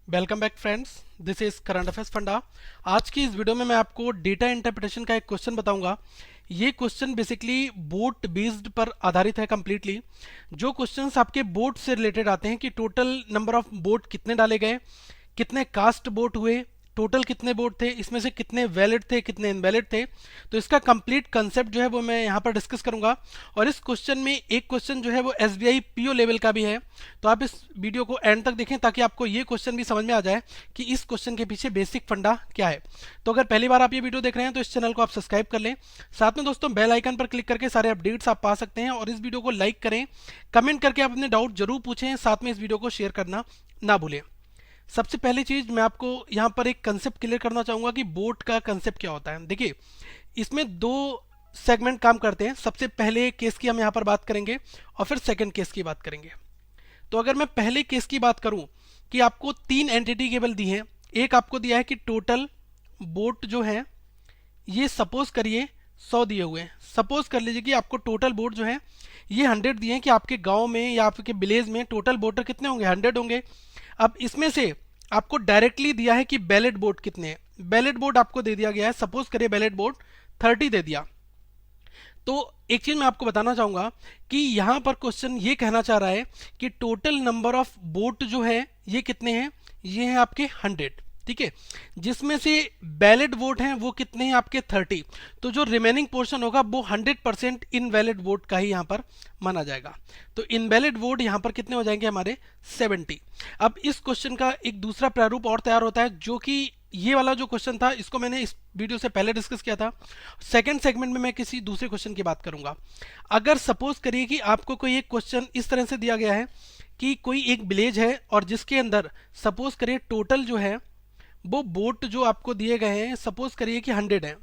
Welcome back friends, this is current affairs funda. आज की इस वीडियो में मैं आपको डेटा इंटरप्रिटेशन का एक क्वेश्चन बताऊंगा। ये क्वेश्चन बेसिकली बोट बेस्ड पर आधारित है कम्प्लीटली। जो क्वेश्चंस आपके बोट से रिलेटेड आते हैं कि टोटल नंबर ऑफ बोट कितने डाले गए, कितने कास्ट बोट हुए, टोटल कितने बोट थे, इसमें से कितने वैलिड थे, कितने इनवैलिड थे, तो इसका कंप्लीट कंसेप्ट जो है वो मैं यहाँ पर डिस्कस करूंगा। और इस क्वेश्चन में एक क्वेश्चन जो है वो एसबीआई पीओ लेवल का भी है, तो आप इस वीडियो को एंड तक देखें ताकि आपको ये क्वेश्चन भी समझ में आ जाए कि इस क्वेश्चन के पीछे बेसिक फंडा क्या है। तो अगर पहली बार आप ये वीडियो देख रहे हैं तो इस चैनल को आप सब्सक्राइब कर लें। साथ में दोस्तों बेल आइकन पर क्लिक करके सारे अपडेट्स आप पा सकते हैं, और इस वीडियो को लाइक करें, कमेंट करके आप अपने डाउट जरूर पूछें, साथ में इस वीडियो को शेयर करना ना भूलें। सबसे पहली चीज मैं आपको यहाँ पर एक कंसेप्ट क्लियर करना चाहूंगा कि बोट का कंसेप्ट क्या होता है। देखिए, इसमें दो सेगमेंट काम करते हैं। सबसे पहले केस की हम यहाँ पर बात करेंगे और फिर सेकंड केस की बात करेंगे। तो अगर मैं पहले केस की बात करूं कि आपको तीन एंटिटी केवल दी है। एक आपको दिया है कि टोटल बोट जो है ये सपोज करिए 100 दिए हुए हैं। सपोज कर लीजिए कि आपको टोटल बोट जो है ये 100 दिए हैं कि आपके गांव में या आपके विलेज में टोटल बोटर कितने होंगे, 100 होंगे। अब इसमें से आपको डायरेक्टली दिया है कि बैलेट बोट कितने हैं। बैलेट बोट आपको दे दिया गया है, सपोज करिए बैलेट बोट 30 दे दिया। तो एक चीज मैं आपको बताना चाहूंगा कि यहां पर क्वेश्चन ये कहना चाह रहा है कि टोटल नंबर ऑफ बोट जो है ये कितने हैं, ये है आपके 100, ठीक है। जिसमें से बैलेट वोट हैं वो कितने हैं, आपके 30। तो जो रिमेनिंग पोर्शन होगा वो 100% इनवैलिड वोट का ही यहाँ पर माना जाएगा। तो इनवैलिड वोट यहाँ पर कितने हो जाएंगे, हमारे 70। अब इस क्वेश्चन का एक दूसरा प्रारूप और तैयार होता है, जो कि ये वाला जो क्वेश्चन था इसको मैंने इस वीडियो से पहले डिस्कस किया था। सेकंड सेगमेंट में मैं किसी दूसरे क्वेश्चन की बात करूंगा। अगर सपोज करिए कि आपको कोई एक क्वेश्चन इस तरह से दिया गया है कि कोई एक विलेज है और जिसके अंदर सपोज करिए टोटल जो है वो बोट जो आपको दिए गए हैं सपोज करिए कि 100 है,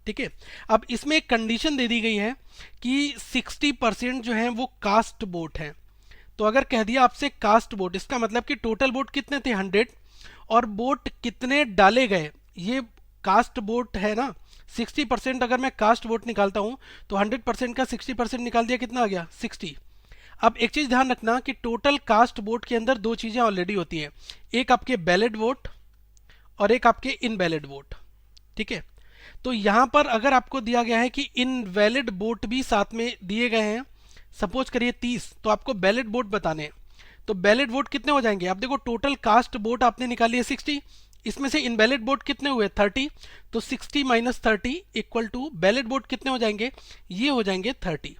ठीक है। अब इसमें एक कंडीशन दे दी गई है कि 60% जो है वो कास्ट बोट है। तो अगर कह दिया आपसे कास्ट बोट, इसका मतलब कि टोटल बोट कितने थे 100 और बोट कितने डाले गए, ये कास्ट बोट है ना। 60% अगर मैं कास्ट बोट निकालता हूं तो 100% का 60% निकाल दिया, कितना आ गया 60। अब एक चीज ध्यान रखना कि टोटल कास्ट बोट के अंदर दो चीजें ऑलरेडी होती है, एक आपके बैलेट वोट और एक आपके इनवैलिड वोट, ठीक है। तो यहां पर अगर आपको दिया गया है कि इनवैलिड वोट भी साथ में दिए गए हैं, सपोज करिए 30, तो आपको बैलेट वोट बताने हैं। तो बैलेट वोट कितने हो जाएंगे, आप देखो टोटल कास्ट वोट आपने निकाली है 60, इसमें से इनवैलिड वोट कितने हुए 30, तो 60 minus 30 equal to ballot vote कितने हो जाएंगे, ये हो जाएंगे 30।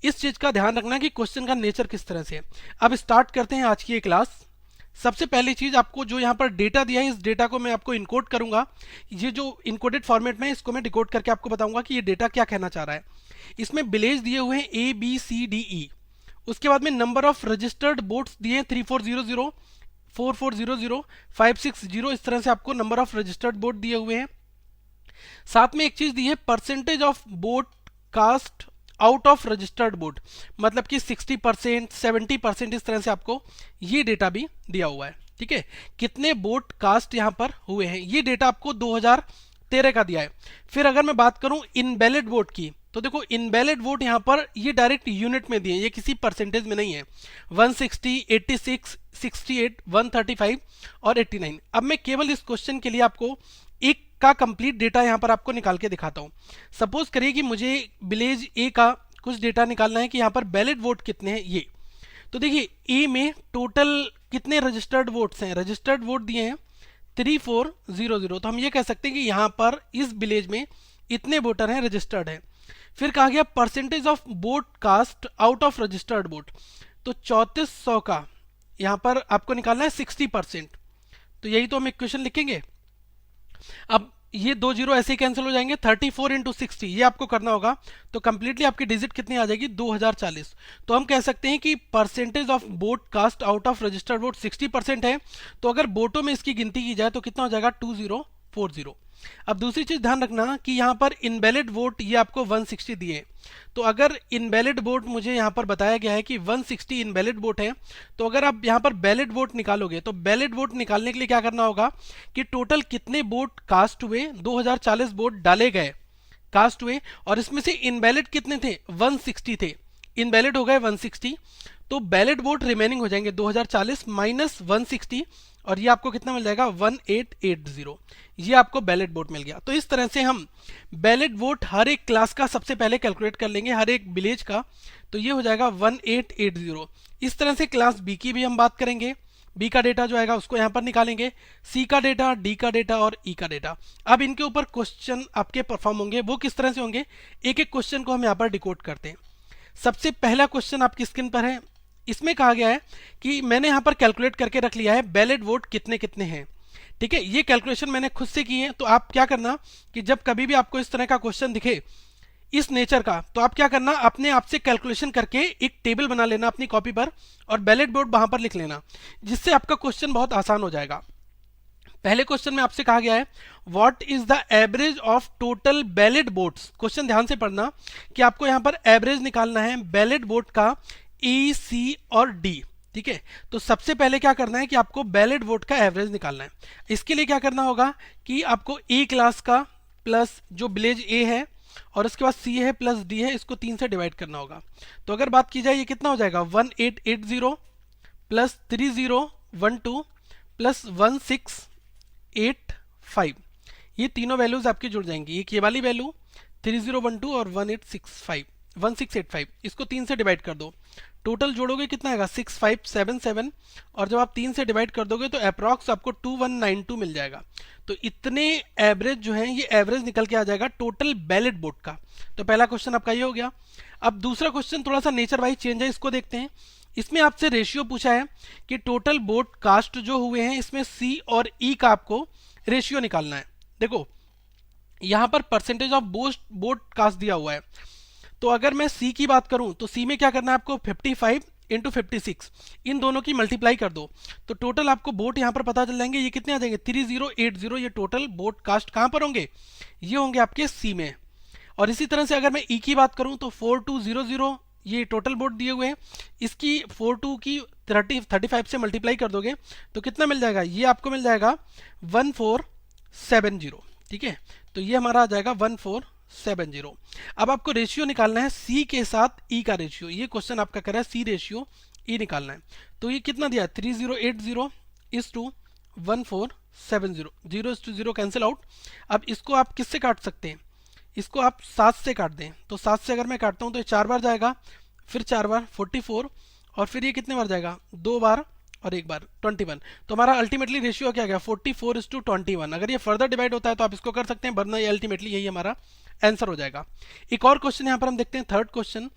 इस चीज का ध्यान रखना कि क्वेश्चन का नेचर किस तरह से है। अब स्टार्ट करते हैं आज की ये क्लास। सबसे पहली चीज आपको जो यहाँ पर डेटा दिया है, इस डेटा को मैं आपको इनकोड करूंगा। ये जो इनकोडेड फॉर्मेट में इसको मैं डिकोड करके आपको बताऊंगा कि ये डेटा क्या कहना चाह रहा है। इसमें विलेज दिए हुए हैं ABCDE, उसके बाद में नंबर ऑफ रजिस्टर्ड बोट्स दिए 3400, 4400, 560, इस तरह से आपको नंबर ऑफ रजिस्टर्ड बोट दिए हुए हैं। साथ में एक चीज दी है percentage of vote cast out of registered vote, मतलब कि 60%, 70%, इस तरह से आपको ये डेटा भी दिया हुआ है, ठीक है। कितने बोट कास्ट यहां पर हुए हैं ये डेटा आपको 2013 का दिया है। फिर अगर मैं बात करूं इनवैलिड वोट की, तो देखो इनवैलिड वोट यहां पर ये डायरेक्ट यूनिट में दिए, ये किसी परसेंटेज में नहीं है। 160, 86, 68, 135 और 89। अब मैं केवल इस क्वेश्चन के लिए आपको एक का कंप्लीट डेटा यहां पर आपको निकाल के दिखाता हूं। सपोज करिए कि मुझे विलेज ए का कुछ डेटा निकालना है कि यहां पर बैलेट वोट कितने हैं ये। तो देखिए ए में टोटल कितने रजिस्टर्ड वोट्स हैं, रजिस्टर्ड वोट दिए हैं 3400, तो हम ये कह सकते हैं कि यहां पर इस विलेज में इतने वोटर हैं, रजिस्टर्ड हैं। फिर कहा गया percentage of vote cast out of registered vote, तो 3400 का यहां पर आपको निकालना है 60%। तो यही तो हम इक्वेशन लिखेंगे। अब ये 2 जीरो ऐसे ही कैंसिल हो जाएंगे, 34 इंटू 60 ये आपको करना होगा। तो कंप्लीटली आपकी डिजिट कितनी आ जाएगी, 2040। तो हम कह सकते हैं कि percentage of vote cast out of registered vote 60% है। तो अगर वोटों में इसकी गिनती की जाए तो कितना हो जाएगा, 2040। अब दूसरी चीज ध्यान रखना कि यहां पर इनवैलिड वोट ये आपको 160 दिए। तो अगर इनवैलिड वोट मुझे यहां पर बताया गया है कि 160 इनवैलिड वोट है, तो अगर आप यहां पर बैलेट वोट निकालोगे तो बैलेट वोट निकालने के लिए क्या करना होगा कि टोटल कितने वोट कास्ट हुए, 2040 वोट डाले गए, कास्ट हुए, और इसमें से इनवैलिड कितने थे, 160 थे। इनवैलिड हो गए 160, तो बैलेट वोट रिमेनिंग हो जाएंगे 2040 माइनस 160, और ये आपको कितना मिल जाएगा 1880। ये आपको बैलेट वोट मिल गया। तो इस तरह से हम बैलेट वोट हर एक क्लास का सबसे पहले कैलकुलेट कर लेंगे, हर एक विलेज का। तो ये हो जाएगा 1880। इस तरह से क्लास बी की भी हम बात करेंगे। बी का डेटा जो आएगा उसको यहाँ पर निकालेंगे, सी का डेटा, डी का डेटा और ई का डेटा। अब इनके ऊपर क्वेश्चन आपके परफॉर्म होंगे। वो किस तरह से होंगे, एक एक क्वेश्चन को हम यहाँ पर डिकोड करते हैं। सबसे पहला क्वेश्चन आपकी स्क्रीन पर है। इसमें कहा गया है कि मैंने यहाँ पर कैलकुलेट करके रख लिया है बैलेट वोट कितने कितने हैं। ठीक है, ये कैलकुलेशन मैंने खुद से की है। तो आप क्या करना कि जब कभी भी आपको इस तरह का क्वेश्चन दिखे इस नेचर का, तो आप क्या करना, अपने आप से कैलकुलेशन करके एक टेबल बना लेना अपनी कॉपी पर और बैलेट वोट वहां पर लिख लेना, जिससे आपका क्वेश्चन बहुत आसान हो जाएगा। पहले क्वेश्चन में आपसे कहा गया है what is the average of total ballot votes. Question ध्यान से पढ़ना कि आपको यहां पर एवरेज निकालना है बैलेट वोट का ए, सी और डी। ठीक है, तो सबसे पहले क्या करना है कि आपको बैलेट वोट का एवरेज निकालना है। इसके लिए क्या करना होगा कि आपको ए क्लास का प्लस जो विलेज ए है और उसके बाद सी है प्लस डी है, इसको 3 से डिवाइड करना होगा। तो अगर बात की जाए ये कितना हो जाएगा 1880 प्लस 3012 प्लस 1685। ये तीनों वैल्यूज आपकी जुड़ जाएंगी। एक ये वाली वैल्यू 3012 और 1685, इसको 3 से डिवाइड कर दो। टोटल जोड़ोगे कितना आएगा 6577, और जब आप 3 से डिवाइड कर दोगे तो अप्रॉक्स आपको 2192 मिल जाएगा। तो इतने एवरेज जो है ये एवरेज निकल के आ जाएगा टोटल बैलेट वोट का। तो पहला क्वेश्चन आपका ये हो गया। अब दूसरा क्वेश्चन थोड़ा सा नेचर वाइज चेंज है, इसको देखते हैं। इसमें आपसे रेशियो पूछा है कि टोटल वोट कास्ट जो हुए हैं इसमें सी और ई का आपको रेशियो निकालना है। देखो यहां पर परसेंटेज ऑफ वोट कास्ट दिया हुआ है। तो अगर मैं सी की बात करूं तो सी में क्या करना है आपको 55 इंटू 56, इन दोनों की मल्टीप्लाई कर दो तो टोटल आपको वोट यहां पर पता चल जाएंगे। ये कितने आ जाएंगे 3080। ये टोटल वोट कास्ट कहां पर होंगे, ये होंगे आपके सी में। और इसी तरह से अगर मैं ई की बात करूं तो 4200 ये टोटल वोट दिए हुए हैं, इसकी 42 की 35 से मल्टीप्लाई कर दोगे तो कितना मिल जाएगा, ये आपको मिल जाएगा 1470। ठीक है, तो ये हमारा आ जाएगा 1470। अब आपको रेशियो निकालना है सी के साथ ई का रेशियो। ये क्वेश्चन आपका कर रहा है सी रेशियो ई निकालना है। तो ये कितना दिया 3080 इज टू 1470, 0 कैंसिल आउट। अब इसको आप किससे काट सकते हैं, इसको आप 7 से काट दें। तो 7 से अगर मैं काटता हूं तो ये 4 बार जाएगा, फिर 4 बार 44, और फिर ये कितने बार जाएगा 2 बार और 1 बार 21। तो हमारा अल्टीमेटली रेशियो क्या गया 44:21। अगर ये फर्दर डिवाइड होता है तो आप इसको कर सकते हैं, वरना ये अल्टीमेटली यही हमारा आंसर हो जाएगा। एक और क्वेश्चन यहाँ पर हम देखते हैं, थर्ड क्वेश्चन।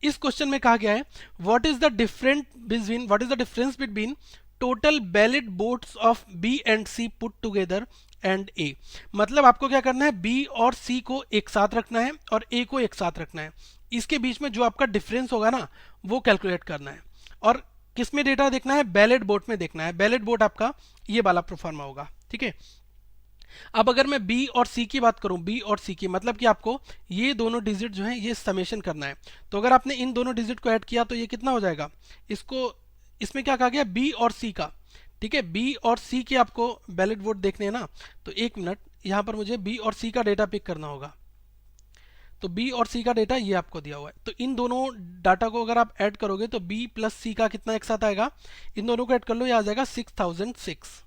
इस क्वेश्चन में कहा गया है what is the difference between total ballot votes of B and C put together and A. मतलब आपको क्या करना है, बी और सी को एक साथ रखना है और ए को एक साथ रखना है। इसके बीच में जो आपका डिफरेंस होगा ना वो कैलकुलेट करना है। और किस में डेटा देखना है, बैलेट वोट में देखना है। बैलेट वोट आपका ये वाला प्रोफार्मा होगा। ठीक है, अब अगर मैं बी और सी की बात करूं, बी और सी की मतलब कि आपको ये दोनों डिजिट जो है ये समेशन करना है। तो अगर आपने इन दोनों डिजिट को ऐड किया तो ये कितना हो जाएगा, इसको इसमें क्या कहा गया बी और सी का। ठीक है, बी और सी के आपको बैलेट वोट देखने हैं ना, तो एक मिनट यहां पर मुझे बी और सी का डेटा पिक करना होगा। तो बी और सी का डेटा ये आपको दिया हुआ है। तो इन दोनों डाटा को अगर आप ऐड करोगे तो बी प्लस सी का कितना एक साथ आएगा, इन दोनों को ऐड कर लो, ये आ जाएगा 6006।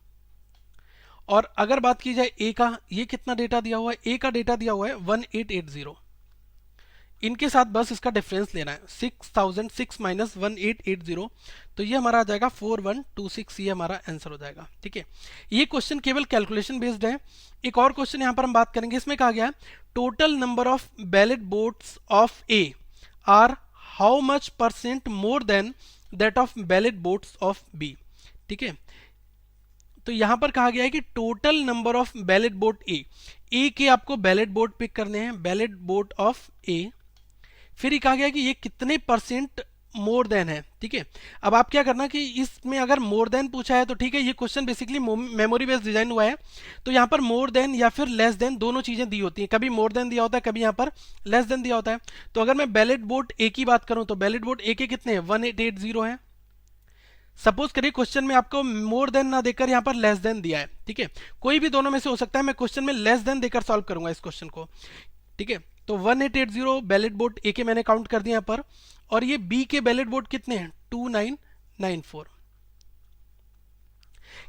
और अगर बात की जाए ए का, ये कितना डेटा दिया हुआ है, ए का डेटा दिया हुआ है 1880। इनके साथ बस इसका डिफरेंस लेना है, 6006 माइनस 1880, तो ये हमारा आ जाएगा 4126। ये हमारा आंसर हो जाएगा। ठीक है, ये क्वेश्चन केवल कैलकुलेशन बेस्ड है। एक और क्वेश्चन यहां पर हम बात करेंगे। इसमें कहा गया है total number of ballot votes of A are how much % more than that of ballot votes of B. ठीक है, तो यहां पर कहा गया है कि total number of ballot vote A के आपको बैलेट वोट पिक करने हैं, बैलेट वोट ऑफ ए। फिर ये कहा गया कि ये कितने % मोर देन है। ठीक है, अब आप क्या करना कि इसमें अगर मोर देन पूछा है तो ठीक है, ये question basically memory based design हुआ है। तो यहाँ पर मोर देन या फिर लेस देन दोनों चीजें दी होती हैं, कभी मोर देन दिया होता है, कभी यहाँ पर लेस देन दिया होता है। तो अगर मैं बैलेट वोट ए की बात करूं तो बैलेट वोट ए के कितने हैं 1880 है। सपोज करिए क्वेश्चन में आपको मोर देन ना देकर यहाँ पर लेस देन दिया है। ठीक है, कोई भी दोनों में से हो सकता है, मैं क्वेश्चन में लेस देन देकर सॉल्व करूंगा इस क्वेश्चन को। ठीक है, तो 1880 बैलेट वोट ए के मैंने काउंट कर दिया यहाँ पर, और ये बी के बैलेट वोट कितने हैं 2994।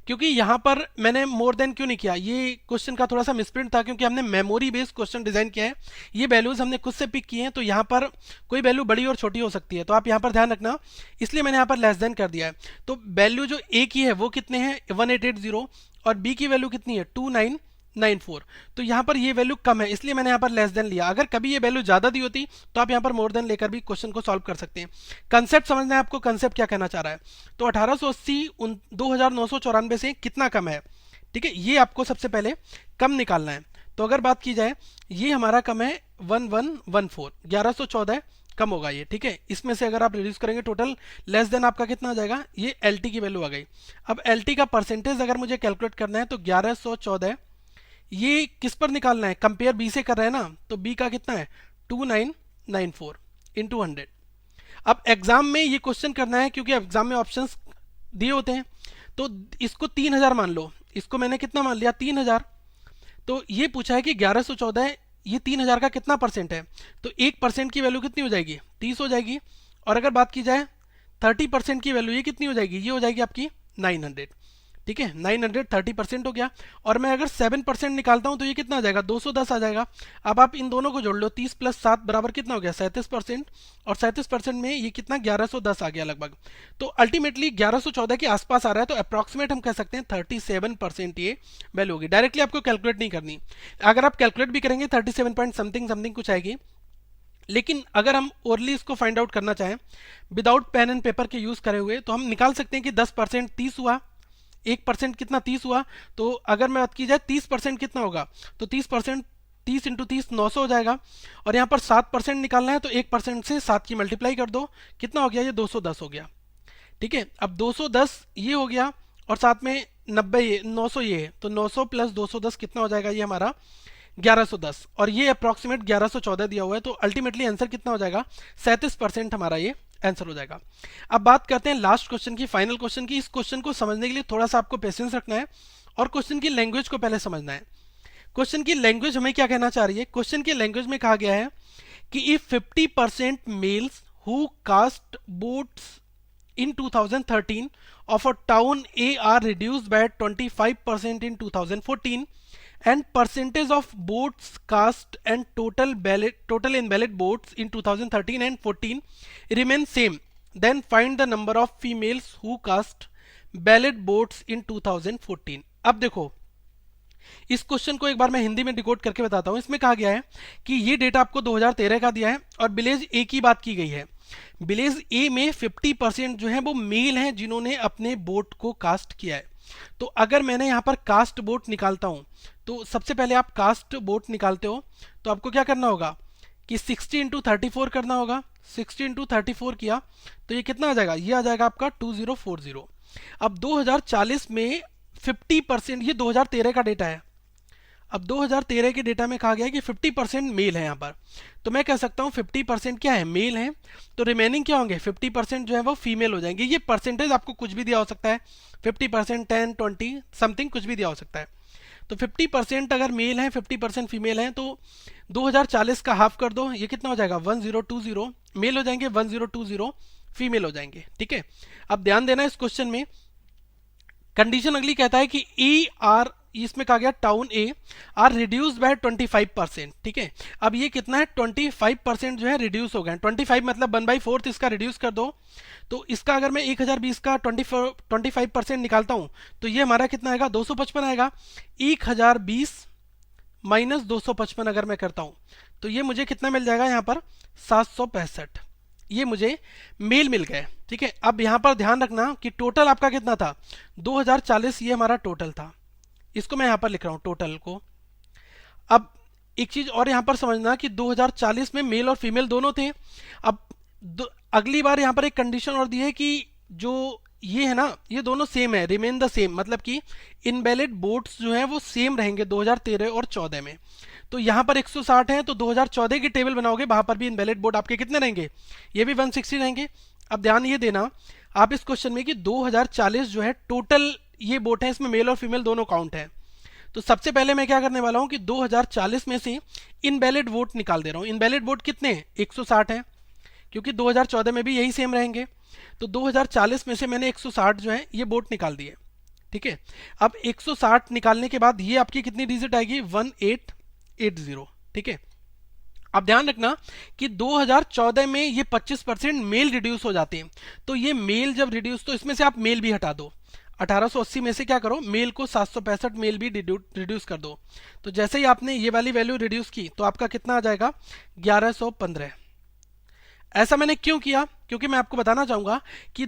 क्योंकि यहाँ पर मैंने मोर देन क्यों नहीं किया, ये क्वेश्चन का थोड़ा सा मिसप्रिंट था, क्योंकि हमने मेमोरी बेस्ड क्वेश्चन डिजाइन किया है। ये वैल्यूज हमने खुद से पिक किए हैं, तो यहाँ पर कोई वैल्यू बड़ी और छोटी हो सकती है, तो आप यहाँ पर ध्यान रखना, इसलिए मैंने यहाँ पर लेस देन कर दिया है। तो वैल्यू जो ए की है वो कितने हैं 1880, और बी की वैल्यू कितनी है 2994। तो यहाँ पर ये वैल्यू कम है, इसलिए मैंने यहाँ पर लेस देन लिया। अगर कभी ये वैल्यू ज्यादा दी होती तो आप यहाँ पर मोर देन लेकर भी क्वेश्चन को सॉल्व कर सकते हैं। कंसेप्ट समझना है आपको, कंसेप्ट क्या कहना चाह रहा है। तो 1880 2994 से कितना कम है, ठीक है, ये आपको सबसे पहले कम निकालना है। तो अगर बात की जाए, ये हमारा कम है 1114, 1114 कम होगा ये, ठीक है। इसमें से अगर आप रिड्यूस करेंगे टोटल लेस देन आपका कितना आ जाएगा, ये एल टी की वैल्यू आ गई। अब एल टी का परसेंटेज अगर मुझे कैलकुलेट करना है तो 1114 ये किस पर निकालना है, कंपेयर बी से कर रहे हैं ना, तो बी का कितना है 2994 इंटू 100। अब एग्जाम में ये क्वेश्चन करना है, क्योंकि एग्जाम में ऑप्शंस दिए होते हैं। तो इसको 3000 मान लो, इसको मैंने कितना मान लिया 3000। तो ये पूछा है कि 1114 ये 3000 का कितना परसेंट है, तो 1% की वैल्यू कितनी हो जाएगी 30 हो जाएगी। और अगर बात की जाए 30% की वैल्यू ये कितनी हो जाएगी, ये हो जाएगी आपकी 900, ठीक है। 900 30% हो गया। और मैं अगर 7% निकालता हूं तो ये कितना आ जाएगा 210 आ जाएगा। अब आप इन दोनों को जोड़ लो, 30 + 7 बराबर कितना हो गया 37%, और 37% में ये कितना 1110 आ गया लगभग। तो अल्टीमेटली 1114 के आसपास आ रहा है, तो अप्रॉक्सीमेट हम कह सकते हैं 37% ये वैल्यू होगी। डायरेक्टली आपको कैलकुलेट नहीं करनी, अगर आप कैलकुलेट भी करेंगे 37 पॉइंट समथिंग समथिंग कुछ आएगी। लेकिन अगर हम ओरली इसको फाइंड आउट करना चाहें विदाउट पेन एंड पेपर के यूज करे हुए, तो हम निकाल सकते हैं कि 10% 30 हुआ, 1% कितना 30 हुआ। तो अगर मैं बात की जाए 30% कितना होगा, तो 30% 30 इंटू 30 900 हो जाएगा। और यहाँ पर 7% निकालना है, तो 1% से 7 की मल्टीप्लाई कर दो, कितना हो गया ये 210 हो गया, ठीक है। अब 210 ये हो गया, और साथ में 90 ये 900 ये है, तो 900 + 210 कितना हो जाएगा ये हमारा 1110। और ये अप्रॉक्सीमेट 1114 दिया हुआ है, तो अल्टीमेटली आंसर कितना हो जाएगा 37% हमारा ये आंसर हो जाएगा। अब बात करते हैं लास्ट क्वेश्चन की, फाइनल क्वेश्चन की। इस क्वेश्चन को समझने के लिए थोड़ा सा आपको पेशेंस रखना है, और क्वेश्चन की लैंग्वेज को पहले समझना है। क्वेश्चन की लैंग्वेज हमें क्या कहना चाह रही है, क्वेश्चन की लैंग्वेज में कहा गया है कि if 50% males who cast votes in 2013 of a town A are reduced by 25% in 2014, and percentage of votes cast and total invalid votes in 2013 and 14 remain same, then find the number of females who cast valid votes in 2014। अब देखो इस question को एक बार मैं हिंदी में decode करके बताता हूं। इसमें कहा गया है कि ये डेटा आपको 2013 का दिया है, और विलेज ए की बात की गई है। विलेज ए में 50% जो है वो मेल हैं जिन्होंने अपने वोट को कास्ट किया है। तो अगर मैंने यहाँ पर कास्ट वोट निकालता हूं, तो सबसे पहले आप कास्ट वोट निकालते हो तो आपको क्या करना होगा कि 60 इंटू 34 करना होगा। 60 इंटू 34 किया तो ये कितना आ जाएगा, ये आ जाएगा आपका 2040। अब 2040 में 50%, ये 2013 का डेटा है। अब 2013 के डेटा में कहा गया है कि 50% मेल है यहाँ पर, तो मैं कह सकता हूँ 50% क्या है मेल है, तो रिमेनिंग क्या होंगे 50% जो है वो फीमेल हो जाएंगे। ये परसेंटेज आपको कुछ भी दिया हो सकता है, 50%, 10, 20 समथिंग कुछ भी दिया हो सकता है। तो 50% अगर मेल है 50% फीमेल है, तो 2040 का हाफ कर दो, ये कितना हो जाएगा 1020 मेल हो जाएंगे, 1020 फीमेल हो जाएंगे, ठीक है। अब ध्यान देना इस क्वेश्चन में कंडीशन अगली कहता है कि ई आर, इसमें कहा गया town A R reduced by 25%, ठीक है। अब ये कितना है 25% जो है रिड्यूस हो गए। 25 मतलब 1/4 इसका रिड्यूस कर दो, तो इसका अगर मैं 1020 का 25% निकालता हूं तो ये हमारा कितना आएगा 255 आएगा। 1020 माइनस 255 अगर मैं करता हूं तो ये मुझे कितना मिल जाएगा यहाँ पर 765, ये मुझे मेल मिल गए, ठीक है। अब यहां पर ध्यान रखना कि टोटल आपका कितना था 2040, ये हमारा टोटल था, इसको मैं यहां पर लिख रहा हूं टोटल को। अब एक चीज और यहां पर समझना कि 2040 में मेल और फीमेल दोनों थे। अब अगली बार यहां पर एक कंडीशन और दी है कि जो ये है ना ये दोनों सेम है, रिमेन द सेम, मतलब कि इनवैलिड वोट्स जो है वो सेम रहेंगे 2013 और 14 में। तो यहाँ पर 160 है, तो 2014 की टेबल बनाओगे वहां पर भी इनवैलिड वोट आपके कितने रहेंगे, ये भी 160 रहेंगे। अब ध्यान ये देना आप इस क्वेश्चन में कि 2040 जो है टोटल ये वोट है, इसमें मेल और फीमेल दोनों काउंट है। तो सबसे पहले मैं क्या करने वाला हूं कि 2040 में से इनवैलिड वोट निकाल दे रहा हूं। इनवैलिड वोट कितने हैं 160 है, क्योंकि 2014 में भी यही सेम रहेंगे। तो 2040 में से मैंने 160 जो है ये वोट निकाल दिए, ठीक है। अब 160 निकालने के बाद ये आपकी कितनी डिजिट आएगी, 1880, ठीक है। अब ध्यान रखना कि 2014 में ये 25% मेल रिड्यूस हो जाते हैं, तो ये मेल जब रिड्यूस, तो इसमें से आप मेल भी हटा दो। 1880 में से क्या करो, मेल को 765 मेल भी रिड्यूस कर दो। तो जैसे ही आपने ये वाली वैल्यू रिड्यूस की तो आपका कितना आ जाएगा, 1115। ऐसा मैंने क्यों किया, क्योंकि मैं आपको बताना चाहूंगा कि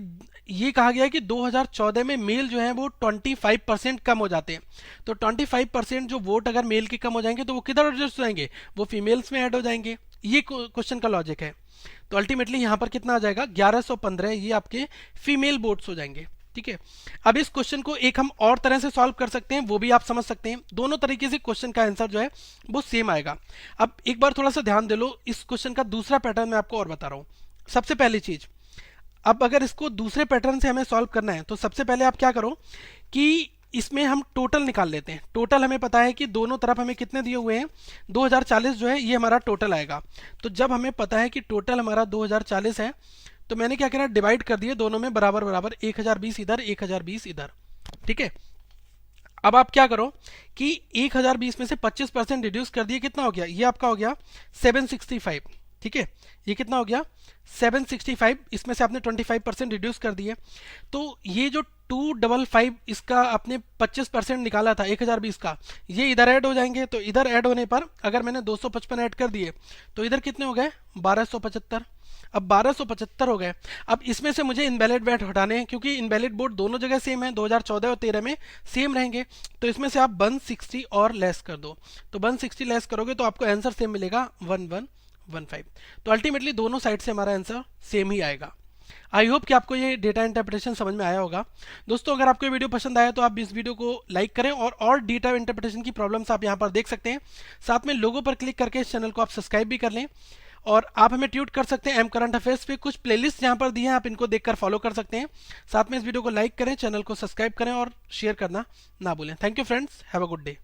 ये कहा गया है कि 2014 में मेल जो है वो 25% कम हो जाते हैं। तो 25% जो वोट अगर मेल के कम हो जाएंगे तो वो किधर एडजस्ट हो जाएंगे, वो फीमेल्स में ऐड हो जाएंगे। ये क्वेश्चन का लॉजिक है। तो अल्टीमेटली यहाँ पर कितना आ जाएगा, 1115, ये आपके फीमेल वोट्स हो जाएंगे, ठीक है। अब इस क्वेश्चन को एक हम और तरह से सॉल्व कर सकते हैं, वो भी आप समझ सकते हैं। दोनों तरीके से क्वेश्चन का आंसर जो है वो सेम आएगा। अब एक बार थोड़ा सा ध्यान दे लो, इस क्वेश्चन का दूसरा पैटर्न मैं आपको और बता रहा हूं। सबसे पहली चीज, अब अगर इसको दूसरे पैटर्न से हमें सॉल्व करना है तो सबसे पहले आप क्या करो कि इसमें हम टोटल निकाल लेते हैं। टोटल हमें पता है कि दोनों तरफ हमें कितने दिए हुए हैं, 2040 जो है ये हमारा टोटल आएगा। तो जब हमें पता है कि टोटल हमारा 2040 है तो मैंने क्या करा, डिवाइड कर दिए दोनों में बराबर बराबर, 1020 इधर 1020 इधर, ठीक है। अब आप क्या करो कि 1020 में से 25% रिड्यूस कर दिए, कितना हो गया, ये आपका हो गया 765, ठीक है। ये कितना हो गया 765, इसमें से आपने 25% रिड्यूस कर दिए। तो ये जो 255 इसका आपने 25% निकाला था 1020 का, ये इधर ऐड हो जाएंगे। तो इधर ऐड होने पर अगर मैंने 255 ऐड कर दिए तो इधर कितने हो गए, 1275। अब 1275 हो गए। अब इसमें से मुझे इनवैलिड वोट हटाने हैं, क्योंकि इनवैलिड वोट दोनों जगह सेम है, 2014 और 13 में सेम रहेंगे। तो इसमें से आप 160 और लेस कर दो। तो 160 लेस करोगे तो आपको आंसर सेम मिलेगा, 1115। तो अल्टीमेटली दोनों साइड से हमारा आंसर सेम ही आएगा। आई होप कि आपको ये डेटा इंटरप्रिटेशन समझ में आया होगा। दोस्तों, अगर आपको ये वीडियो पसंद आया तो आप इस वीडियो को लाइक करें, और डेटा इंटरप्रिटेशन की प्रॉब्लम्स आप यहाँ पर देख सकते हैं। साथ में लोगों पर क्लिक करके इस चैनल को आप सब्सक्राइब भी कर लें, और आप हमें ट्वीट कर सकते हैं एम करंट अफेयर्स पे। कुछ प्लेलिस्ट यहाँ पर दी हैं, आप इनको देखकर फॉलो कर सकते हैं। साथ में इस वीडियो को लाइक करें, चैनल को सब्सक्राइब करें और शेयर करना ना भूलें। Thank you friends, have a good day.